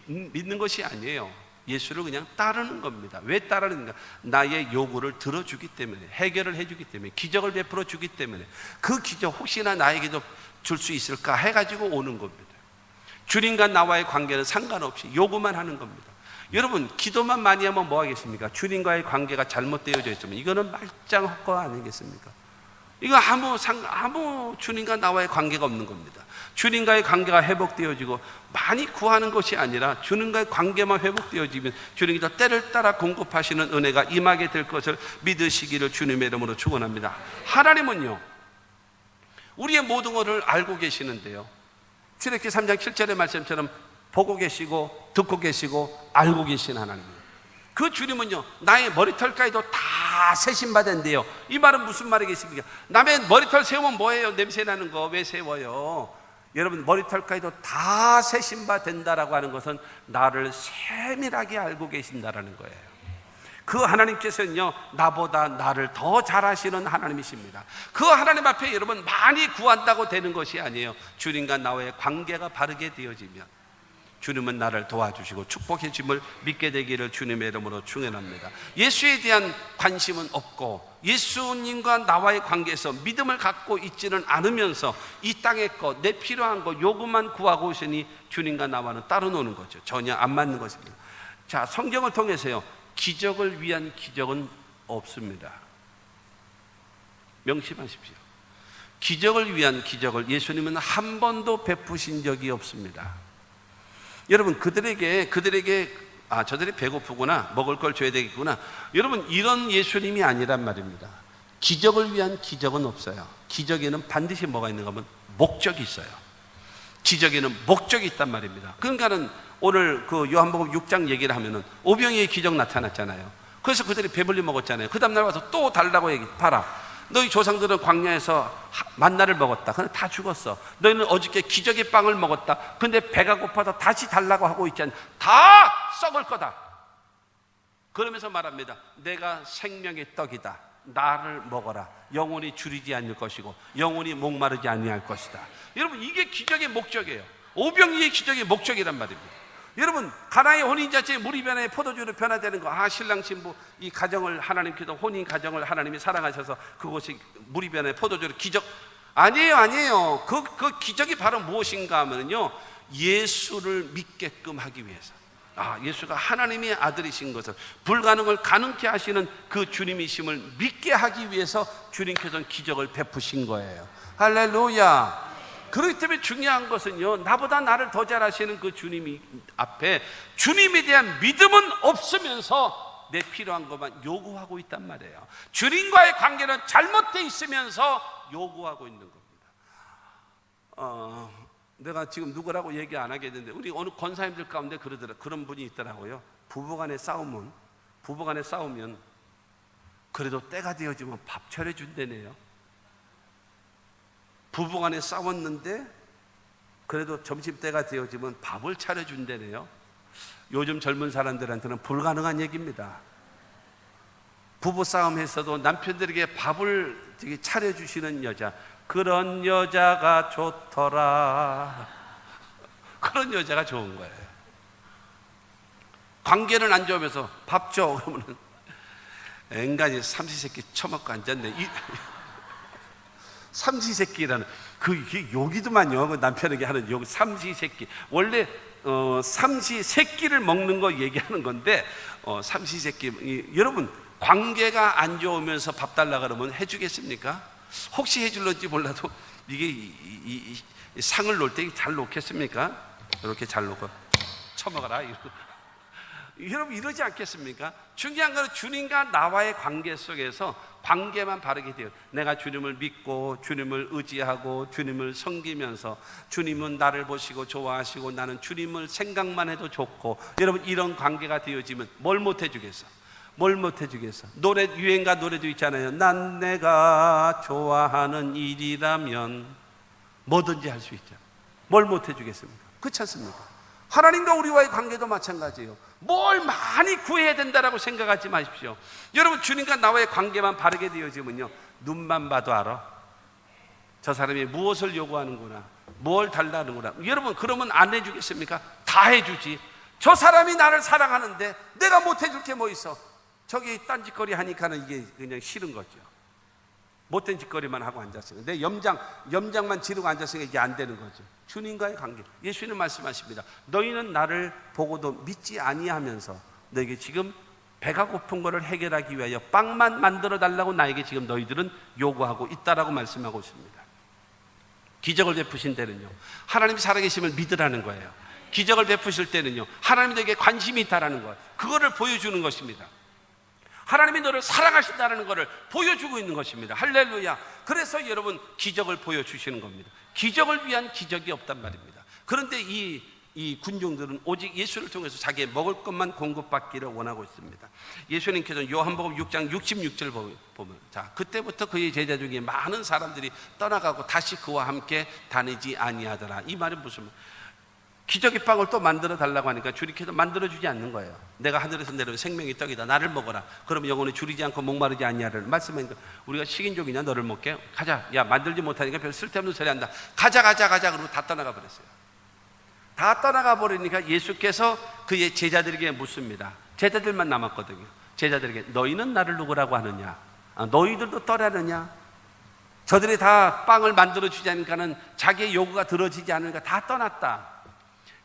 믿는 것이 아니에요. 예수를 그냥 따르는 겁니다. 왜 따르는가? 나의 요구를 들어주기 때문에, 해결을 해주기 때문에, 기적을 베풀어 주기 때문에, 그 기적 혹시나 나에게도 줄 수 있을까 해가지고 오는 겁니다. 주님과 나와의 관계는 상관없이 요구만 하는 겁니다. 여러분, 기도만 많이 하면 뭐 하겠습니까? 주님과의 관계가 잘못되어져 있으면 이거는 말짱 헛거 아니겠습니까? 이거 아무 주님과 나와의 관계가 없는 겁니다. 주님과의 관계가 회복되어지고 많이 구하는 것이 아니라 주님과의 관계만 회복되어지면 주님이 더 때를 따라 공급하시는 은혜가 임하게 될 것을 믿으시기를 주님의 이름으로 축원합니다. 하나님은요, 우리의 모든 것을 알고 계시는데요, 출애굽기 3장 7절의 말씀처럼 보고 계시고 듣고 계시고 알고 계신 하나님이에요. 그 주님은요, 나의 머리털까지도 다 세심받은데요. 이 말은 무슨 말이겠습니까? 남의 머리털 세우면 뭐예요? 냄새 나는 거 왜 세워요? 여러분, 머리털까지도 다 세심받는다라고 하는 것은 나를 세밀하게 알고 계신다라는 거예요. 그 하나님께서는요, 나보다 나를 더 잘 아시는 하나님이십니다. 그 하나님 앞에 여러분 많이 구한다고 되는 것이 아니에요. 주님과 나와의 관계가 바르게 되어지면 주님은 나를 도와주시고 축복해 주심을 믿게 되기를 주님의 이름으로 축원합니다. 예수에 대한 관심은 없고 예수님과 나와의 관계에서 믿음을 갖고 있지는 않으면서 이 땅의 것, 내 필요한 것, 요구만 구하고 있으니 주님과 나와는 따로 노는 거죠. 전혀 안 맞는 것입니다. 자, 성경을 통해서요, 기적을 위한 기적은 없습니다. 명심하십시오. 기적을 위한 기적을 예수님은 한 번도 베푸신 적이 없습니다. 여러분, 그들에게 저들이 배고프구나, 먹을 걸 줘야 되겠구나, 여러분, 이런 예수님이 아니란 말입니다. 기적을 위한 기적은 없어요. 기적에는 반드시 뭐가 있는가 하면 목적이 있어요. 기적에는 목적이 있단 말입니다. 그러니까는 오늘 그 요한복음 6장 얘기를 하면은 오병이의 기적 나타났잖아요. 그래서 그들이 배불리 먹었잖아요. 그 다음날 와서 또 달라고 봐라, 너희 조상들은 광야에서 만나를 먹었다. 근데 다 죽었어. 너희는 어저께 기적의 빵을 먹었다. 근데 배가 고파서 다시 달라고 하고 있지 않냐. 다 썩을 거다. 그러면서 말합니다. 내가 생명의 떡이다. 나를 먹어라. 영원히 줄이지 않을 것이고 영원히 목마르지 아니할 것이다. 여러분, 이게 기적의 목적이에요. 오병이의 기적의 목적이란 말입니다. 여러분, 가나의 혼인잔치에 물이 변해 포도주로 변화되는 거, 신랑 신부 이 가정을 하나님께서, 혼인 가정을 하나님이 사랑하셔서 그것이 물이 변해 포도주로, 기적 아니에요. 그 기적이 바로 무엇인가 하면요, 예수를 믿게끔 하기 위해서, 예수가 하나님의 아들이신 것을, 불가능을 가능케 하시는 그 주님이심을 믿게 하기 위해서 주님께서는 기적을 베푸신 거예요. 할렐루야. 그렇기 때문에 중요한 것은요, 나보다 나를 더 잘 아시는 그 주님 앞에 주님에 대한 믿음은 없으면서 내 필요한 것만 요구하고 있단 말이에요. 주님과의 관계는 잘못되어 있으면서 요구하고 있는 겁니다. 내가 지금 누구라고 얘기 안 하겠는데 우리 어느 권사님들 가운데 그런 분이 있더라고요. 부부간에 싸우면 그래도 때가 되어지면 밥 차려준다네요. 부부간에 싸웠는데 그래도 점심때가 되어지면 밥을 차려준다네요. 요즘 젊은 사람들한테는 불가능한 얘기입니다. 부부싸움 했어도 남편들에게 밥을 차려주시는 여자, 그런 여자가 좋더라. 그런 여자가 좋은 거예요. 관계는 안 좋으면서 밥 줘 그러면 인간이 삼시세끼 처먹고 앉았네. 삼시세끼라는 그 욕이더만요. 그 남편에게 하는 욕, 삼시세끼. 원래 삼시세끼를 먹는 거 얘기하는 건데 삼시세끼. 여러분, 관계가 안 좋으면서 밥 달라 그러면 해주겠습니까? 혹시 해줄런지 몰라도 이게 이 상을 놓을 때 잘 놓겠습니까? 이렇게 잘 놓고 처먹어라 이러고. 여러분, 이러지 않겠습니까? 중요한 것은 주님과 나와의 관계 속에서 관계만 바르게 돼요. 내가 주님을 믿고 주님을 의지하고 주님을 섬기면서 주님은 나를 보시고 좋아하시고 나는 주님을 생각만 해도 좋고, 여러분, 이런 관계가 되어지면 뭘 못 해주겠어? 노래, 유행가 노래도 있잖아요. 난 내가 좋아하는 일이라면 뭐든지 할 수 있죠. 뭘 못 해주겠습니까? 그렇지 않습니까? 하나님과 우리와의 관계도 마찬가지예요. 뭘 많이 구해야 된다라고 생각하지 마십시오. 여러분, 주님과 나와의 관계만 바르게 되어지면요, 눈만 봐도 알아. 저 사람이 무엇을 요구하는구나, 뭘 달라는구나. 여러분, 그러면 안 해주겠습니까? 다 해주지. 저 사람이 나를 사랑하는데 내가 못 해줄 게 뭐 있어? 저기 딴짓거리 하니까는 이게 그냥 싫은 거죠. 못된 짓거리만 하고 앉았으니까, 내 염장만 지르고 앉았으니까 이게 안 되는 거죠. 주님과의 관계. 예수님 말씀하십니다. 너희는 나를 보고도 믿지 아니하면서 너에게 지금 배가 고픈 것을 해결하기 위하여 빵만 만들어 달라고 나에게 지금 너희들은 요구하고 있다라고 말씀하고 있습니다. 기적을 베푸신 때는요, 하나님이 살아계심을 믿으라는 거예요. 기적을 베푸실 때는요, 하나님이 너에게 관심이 있다라는 거예요. 그거를 보여주는 것입니다. 하나님이 너를 사랑하신다는 것을 보여주고 있는 것입니다. 할렐루야. 그래서 여러분, 기적을 보여주시는 겁니다. 기적을 위한 기적이 없단 말입니다. 그런데 이 군중들은 오직 예수를 통해서 자기의 먹을 것만 공급받기를 원하고 있습니다. 예수님께서 요한복음 6장 66절 보면, 자, 그때부터 그의 제자 중에 많은 사람들이 떠나가고 다시 그와 함께 다니지 아니하더라. 이 말은 무슨 말? 기적의 빵을 또 만들어 달라고 하니까 주님께서 만들어주지 않는 거예요. 내가 하늘에서 내려온 생명의 떡이다. 나를 먹어라. 그러면 영혼이 줄이지 않고 목마르지 아니하리라 말씀하니까, 우리가 식인종이냐 너를 먹게? 가자. 야, 만들지 못하니까 별 쓸데없는 소리 한다. 가자. 그러고 다 떠나가 버렸어요. 다 떠나가 버리니까 예수께서 그의 제자들에게 묻습니다. 제자들만 남았거든요. 제자들에게 너희는 나를 누구라고 하느냐? 너희들도 떠나느냐? 저들이 다 빵을 만들어 주지 않으니까는 자기의 요구가 들어지지 않으니까 다 떠났다.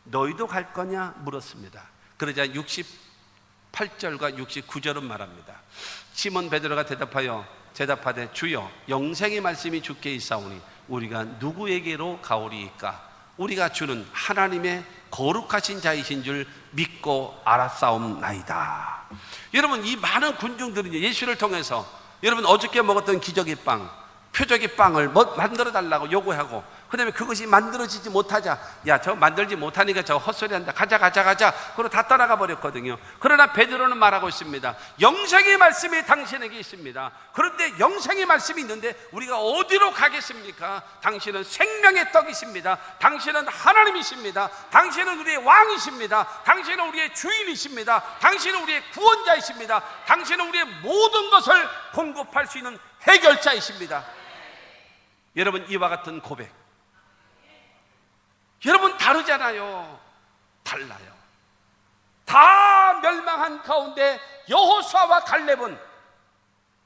너희도 갈 거냐? 물었습니다. 그러자 68절과 69절은 말합니다. 시몬 베드로가 대답하되 주여, 영생의 말씀이 주께 있사오니 우리가 누구에게로 가오리이까? 우리가 주는 하나님의 거룩하신 자이신 줄 믿고 알았사옵나이다. 여러분, 이 많은 군중들은 예수를 통해서 여러분 어저께 먹었던 기적의 빵, 표적의 빵을 만들어 달라고 요구하고, 그 다음에 그것이 만들어지지 못하자, 야, 저 만들지 못하니까 저 헛소리 한다. 가자. 그러고 다 떠나가 버렸거든요. 그러나 베드로는 말하고 있습니다. 영생의 말씀이 당신에게 있습니다. 그런데 영생의 말씀이 있는데 우리가 어디로 가겠습니까? 당신은 생명의 떡이십니다. 당신은 하나님이십니다. 당신은 우리의 왕이십니다. 당신은 우리의 주인이십니다. 당신은 우리의 구원자이십니다. 당신은 우리의 모든 것을 공급할 수 있는 해결자이십니다. 여러분, 이와 같은 고백, 여러분 다르잖아요. 달라요. 다 멸망한 가운데 여호수아와 갈렙은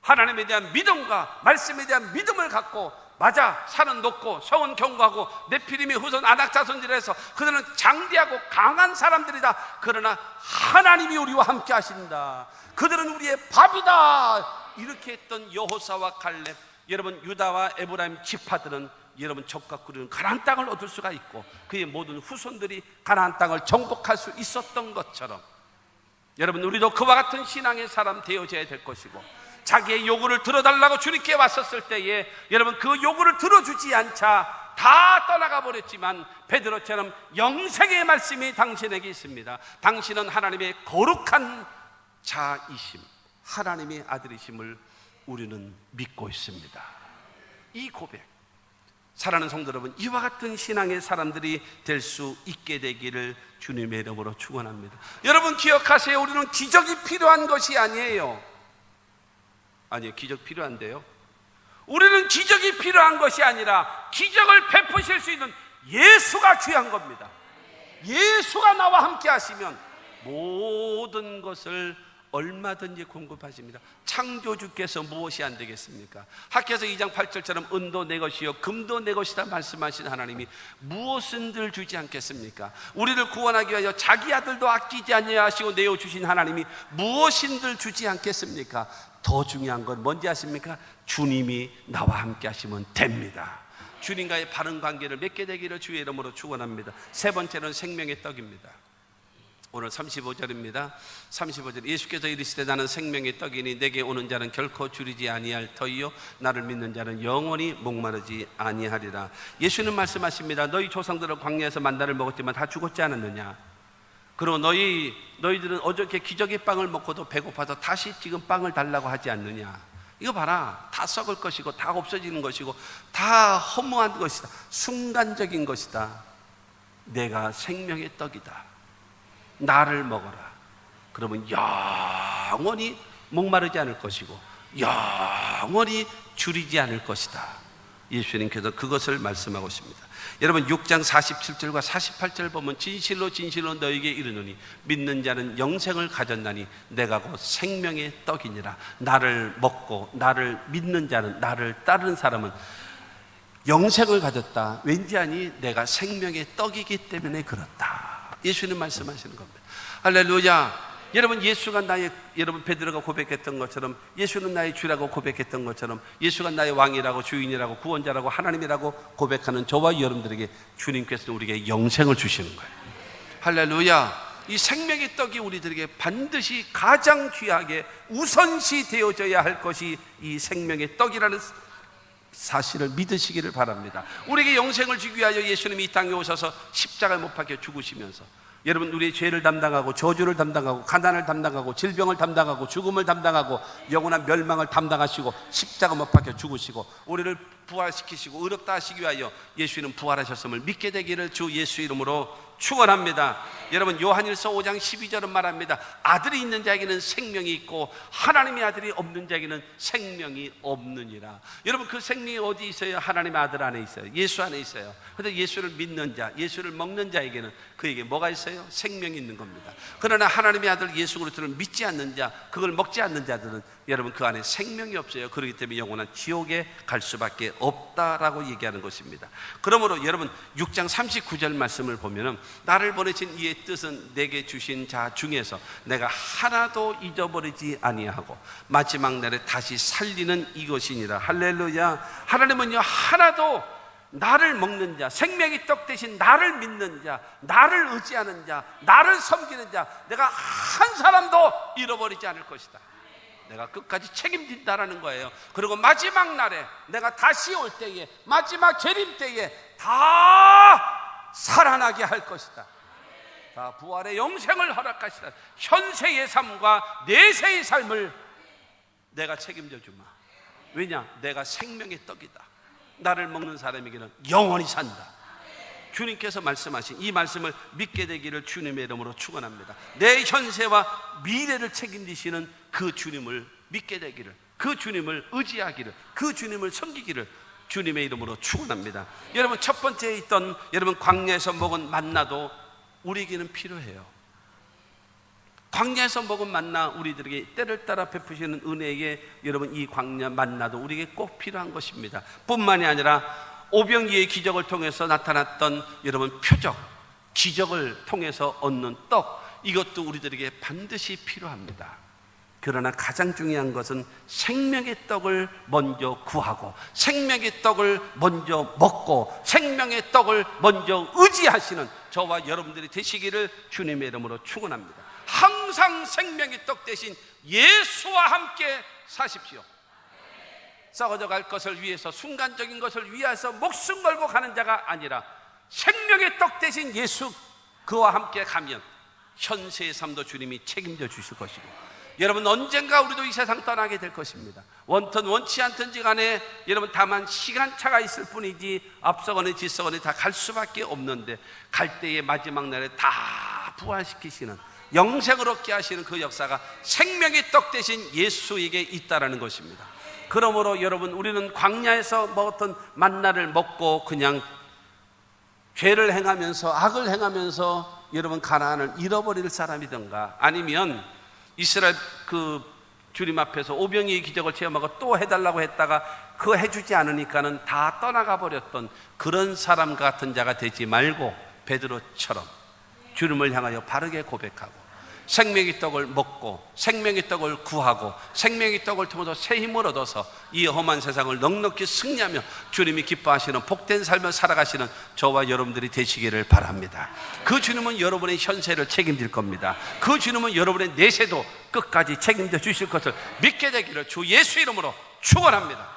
하나님에 대한 믿음과 말씀에 대한 믿음을 갖고, 맞아, 산은 높고 성은 견고하고 네피림의 후손 아낙 자손들이라 해서 그들은 장대하고 강한 사람들이다. 그러나 하나님이 우리와 함께 하신다. 그들은 우리의 밥이다. 이렇게 했던 여호수아와 갈렙, 여러분 유다와 에브라임 지파들은 여러분 적과 꿀은 가나안 땅을 얻을 수가 있고 그의 모든 후손들이 가나안 땅을 정복할 수 있었던 것처럼, 여러분 우리도 그와 같은 신앙의 사람 되어져야 될 것이고, 자기의 요구를 들어달라고 주님께 왔었을 때에 여러분 그 요구를 들어주지 않자 다 떠나가 버렸지만, 베드로처럼 영생의 말씀이 당신에게 있습니다. 당신은 하나님의 거룩한 자이심, 하나님의 아들이심을 우리는 믿고 있습니다. 이 고백, 사랑하는 성도 여러분, 이와 같은 신앙의 사람들이 될 수 있게 되기를 주님의 이름으로 축원합니다. 여러분 기억하세요. 우리는 기적이 필요한 것이 아니에요. 아니요, 기적 필요한데요. 우리는 기적이 필요한 것이 아니라 기적을 베푸실 수 있는 예수가 귀한 겁니다. 예수가 나와 함께 하시면 모든 것을 얼마든지 공급하십니다. 창조주께서 무엇이 안 되겠습니까? 학개서 2장 8절처럼 은도 내 것이요 금도 내 것이다 말씀하신 하나님이 무엇은들 주지 않겠습니까? 우리를 구원하기 위하여 자기 아들도 아끼지 아니하시고 내어주신 하나님이 무엇인들 주지 않겠습니까? 더 중요한 건 뭔지 아십니까? 주님이 나와 함께 하시면 됩니다. 주님과의 바른 관계를 맺게 되기를 주의 이름으로 축원합니다. 세 번째는 생명의 떡입니다. 오늘 35절입니다. 35절, 예수께서 이르시되 나는 생명의 떡이니 내게 오는 자는 결코 줄이지 아니할 터이요 나를 믿는 자는 영원히 목마르지 아니하리라. 예수는 말씀하십니다. 너희 조상들은 광야에서 만나를 먹었지만 다 죽었지 않았느냐? 그리고 너희들은 어저께 기적의 빵을 먹고도 배고파서 다시 지금 빵을 달라고 하지 않느냐? 이거 봐라, 다 썩을 것이고 다 없어지는 것이고 다 허무한 것이다. 순간적인 것이다. 내가 생명의 떡이다. 나를 먹어라. 그러면 영원히 목마르지 않을 것이고 영원히 줄이지 않을 것이다. 예수님께서 그것을 말씀하고 있습니다. 여러분 6장 47절과 48절 보면 진실로 진실로 너에게 이르노니 믿는 자는 영생을 가졌나니 내가 곧 생명의 떡이니라. 나를 먹고 나를 믿는 자는, 나를 따르는 사람은 영생을 가졌다. 왠지 아니 내가 생명의 떡이기 때문에 그렇다. 예수님 말씀하시는 겁니다. 할렐루야. 여러분 예수가 여러분 베드로가 고백했던 것처럼, 예수는 나의 주라고 고백했던 것처럼, 예수가 나의 왕이라고, 주인이라고, 구원자라고, 하나님이라고 고백하는 저와 여러분들에게 주님께서는 우리에게 영생을 주시는 거예요. 할렐루야. 이 생명의 떡이 우리들에게 반드시 가장 귀하게 우선시 되어져야 할 것이 이 생명의 떡이라는 사실을 믿으시기를 바랍니다. 우리에게 영생을 주기 위하여 예수님이 이 땅에 오셔서 십자가에 못 박혀 죽으시면서 여러분 우리의 죄를 담당하고 저주를 담당하고 가난을 담당하고 질병을 담당하고 죽음을 담당하고 영원한 멸망을 담당하시고 십자가 못 박혀 죽으시고 우리를 부활시키시고 의롭다 하시기 위하여 예수는 부활하셨음을 믿게 되기를 주 예수 이름으로 축원합니다. 여러분 요한일서 5장 12절은 말합니다. 아들이 있는 자에게는 생명이 있고 하나님의 아들이 없는 자에게는 생명이 없느니라. 여러분 그 생명이 어디 있어요? 하나님의 아들 안에 있어요. 예수 안에 있어요. 그런데 예수를 믿는 자, 예수를 먹는 자에게는 그에게 뭐가 있어요? 생명이 있는 겁니다. 그러나 하나님의 아들 예수 그리스도를 믿지 않는 자, 그걸 먹지 않는 자들은 여러분 그 안에 생명이 없어요. 그렇기 때문에 영원한 지옥에 갈 수밖에 없다라고 얘기하는 것입니다. 그러므로 여러분 6장 39절 말씀을 보면은 나를 보내신 이의 뜻은 내게 주신 자 중에서 내가 하나도 잊어버리지 아니하고 마지막 날에 다시 살리는 이것이니라. 할렐루야. 하나님은요 하나도 나를 먹는 자, 생명의 떡 대신 나를 믿는 자, 나를 의지하는 자, 나를 섬기는 자, 내가 한 사람도 잃어버리지 않을 것이다. 내가 끝까지 책임진다라는 거예요. 그리고 마지막 날에 내가 다시 올 때에, 마지막 재림 때에 다 살아나게 할 것이다. 다 부활의 영생을 허락하시다. 현세의 삶과 내세의 삶을 내가 책임져 주마. 왜냐? 내가 생명의 떡이다. 나를 먹는 사람에게는 영원히 산다. 주님께서 말씀하신 이 말씀을 믿게 되기를 주님의 이름으로 축원합니다. 내 현세와 미래를 책임지시는 그 주님을 믿게 되기를, 그 주님을 의지하기를, 그 주님을 섬기기를 주님의 이름으로 축원합니다. 여러분 첫 번째 있던 여러분 광야에서 먹은 만나도 우리에게는 필요해요. 광야에서 먹은 만나 우리들에게 때를 따라 베푸시는 은혜에 여러분 이 광야 만나도 우리에게 꼭 필요한 것입니다. 뿐만이 아니라 오병이의 기적을 통해서 나타났던 여러분 표적, 기적을 통해서 얻는 떡, 이것도 우리들에게 반드시 필요합니다. 그러나 가장 중요한 것은 생명의 떡을 먼저 구하고 생명의 떡을 먼저 먹고 생명의 떡을 먼저 의지하시는 저와 여러분들이 되시기를 주님의 이름으로 축원합니다. 항상 생명의 떡 대신 예수와 함께 사십시오. 썩어져 갈 것을 위해서, 순간적인 것을 위해서 목숨 걸고 가는 자가 아니라 생명의 떡 대신 예수, 그와 함께 가면 현세의 삶도 주님이 책임져 주실 것이고, 여러분 언젠가 우리도 이 세상 떠나게 될 것입니다. 원튼 원치 않든지 간에 여러분 다만 시간차가 있을 뿐이지 앞서거니 뒤서거니 다 갈 수밖에 없는데, 갈 때의 마지막 날에 다 부활시키시는, 영생을 얻게 하시는 그 역사가 생명의 떡 대신 예수에게 있다라는 것입니다. 그러므로 여러분 우리는 광야에서 먹었던 만나를 먹고 그냥 죄를 행하면서 악을 행하면서 여러분 가나안을 잃어버릴 사람이든가, 아니면 이스라엘 그 주님 앞에서 오병이의 기적을 체험하고 또 해달라고 했다가 그거 해주지 않으니까는 다 떠나가 버렸던 그런 사람 같은 자가 되지 말고 베드로처럼 주님을 향하여 바르게 고백하고 생명의 떡을 먹고 생명의 떡을 구하고 생명의 떡을 통해서 새 힘을 얻어서 이 험한 세상을 넉넉히 승리하며 주님이 기뻐하시는 복된 삶을 살아가시는 저와 여러분들이 되시기를 바랍니다. 그 주님은 여러분의 현세를 책임질 겁니다. 그 주님은 여러분의 내세도 끝까지 책임져 주실 것을 믿게 되기를 주 예수 이름으로 축원합니다.